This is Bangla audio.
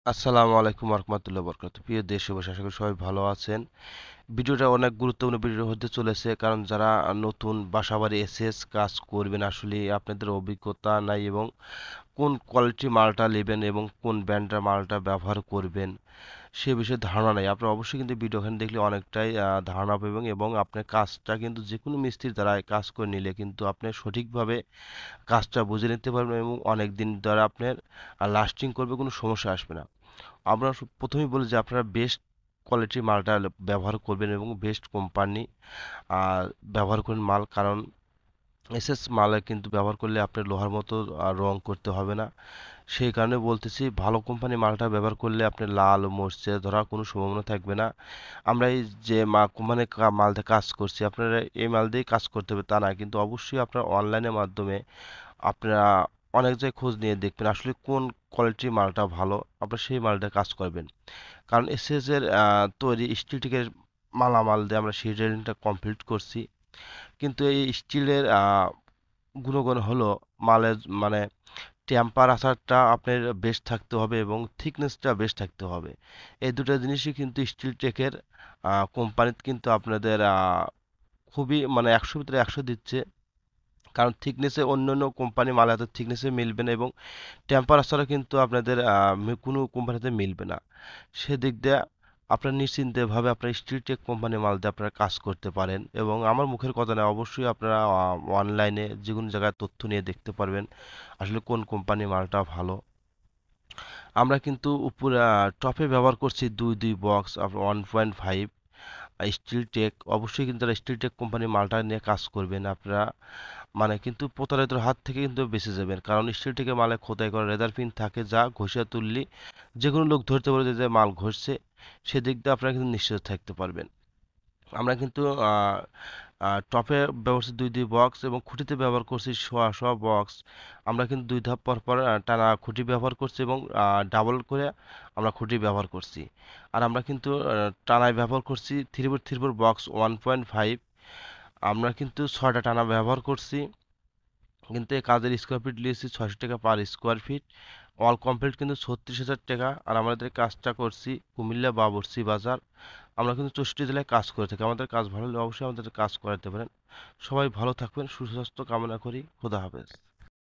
আসসালামু আলাইকুম রহমতুল্লাহ বরকাত। প্রিয় দেশবাসী, আশা করি সবাই ভালো আছেন। ভিডিওটা অনেক গুরুত্বপূর্ণ ভিডিও হতে চলেছে, কারণ যারা নতুন বাসাবাড়ি এসএস কাজ করবেন, আসলে আপনাদের অভিজ্ঞতা নাই এবং কোন কোয়ালিটি মালটা নেবেন এবং কোন ব্র্যান্ডের মালটা ব্যবহার করবেন সে বিষয়ে ধারণা নাই। আপনারা অবশ্যই কিন্তু ভিডিওখানে দেখলে অনেকটাই ধারণা পাবেন এবং আপনার কাজটা কিন্তু যে কোনো মিস্ত্রির দ্বারা কাজ করে নিলে কিন্তু আপনি সঠিকভাবে কাজটা বুঝে নিতে পারবেন এবং অনেক দিন ধরে আপনার লাস্টিং করবে, কোনো সমস্যা আসবে না। আমরা প্রথমেই বলি যে আপনারা বেস্ট কোয়ালিটির মালটা ব্যবহার করবেন এবং বেস্ট কোম্পানি ব্যবহার করেন মাল, কারণ এসএস মালে কিন্তু ব্যবহার করলে আপনার লোহার মতো রং করতে হবে না। সেই কারণে বলতেছি, ভালো কোম্পানি মালটা ব্যবহার করলে আপনার লাল মরচে ধরার কোনো সম্ভাবনা থাকবে না। আমরা এই যে কোম্পানি মাল দিয়ে কাজ করছি, আপনারা এই মাল দিয়েই কাজ করতে হবে তা না, কিন্তু অবশ্যই আপনার অনলাইনের মাধ্যমে আপনারা অনেক জায়গায় খোঁজ নিয়ে দেখবেন আসলে কোন কোয়ালিটির মালটা ভালো, আপনারা সেই মালটা কাজ করবেন। কারণ এসএস এর তৈরি স্টিল টিকের মালামাল দিয়ে আমরা সেই ড্রেলিংটা কমপ্লিট করছি, কিন্তু এই স্টিলের গুণগণ হলো মালের মানে টেম্পারেচারটা আপনার বেস্ট থাকতে হবে এবং থিকনেসটা বেস্ট থাকতে হবে। এই দুটো জিনিসই কিন্তু স্টিল টেকের কোম্পানিতে কিন্তু আপনাদের খুবই মানে ১০০ ভিতরে ১০০ দিচ্ছে। কারণ থিকনেসে অন্যান্য কোম্পানি মাল এত থিকনেসে মিলবে না এবং টেম্পারেচারও কিন্তু আপনাদের কোনো কোম্পানিতে মিলবে না। সেদিক দিয়ে আপনারা নিশ্চিন্তভাবে আপনার স্টিলটেক কোম্পানি মাল দিয়ে আপনারা কাজ করতে পারেন এবং আমার মুখের কথা না, অবশ্যই আপনারা অনলাইনে যে কোনো জায়গায় তথ্য নিয়ে দেখতে পারবেন আসলে কোন কোম্পানি মালটা ভালো। আমরা কিন্তু উপরে টপে ব্যবহার করছি দুই দুই বক্স 1.5 স্টিল টেক। অবশ্যই কিন্তু তারা স্টিল টেক কোম্পানির মালটা নিয়ে কাজ করবেন আপনারা, মানে কিন্তু প্রতারিতর হাত থেকে কিন্তু বেঁচে যাবেন। কারণ স্টিল টেকের মালে খোদাই করা লেদার পিন থাকে, যা ঘষে তুললি যে কোনো লোক ধরতে পারবে যে মাল ঘষছে। সেদিক দিয়ে আপনারা কিন্তু নিশ্চিত থাকতে পারবেন। আমরা কিন্তু টপে ব্যবহার করছি দুই দুই বক্স এবং খুঁটিতে ব্যবহার করছি সোয়া সোয়া বক্স। আমরা কিন্তু দুই ধাপ পর পর টানা খুঁটি ব্যবহার করছি এবং ডাবল করে আমরা খুঁটি ব্যবহার করছি। আর আমরা কিন্তু টানায় ব্যবহার করছি 3x3 বক্স 1.5। আমরা কিন্তু 6টা টানা ব্যবহার করছি, কিন্তু এই কাজের স্কোয়ার ফিট নিয়েছি 600 টাকা per square feet. All complete কিন্তু 36,000 টাকা। আর আমাদের কাজটা করছি কুমিল্লা বাবরচি বাজার। আমরা কিন্তু 64 জেলায় কাজ করে থাকি। আমাদের কাজ ভালো হলে অবশ্যই আমাদের কাজ করাতে পারেন। সবাই ভালো থাকবেন, সুস্বাস্থ্য কামনা করি। খোদা হাফেজ।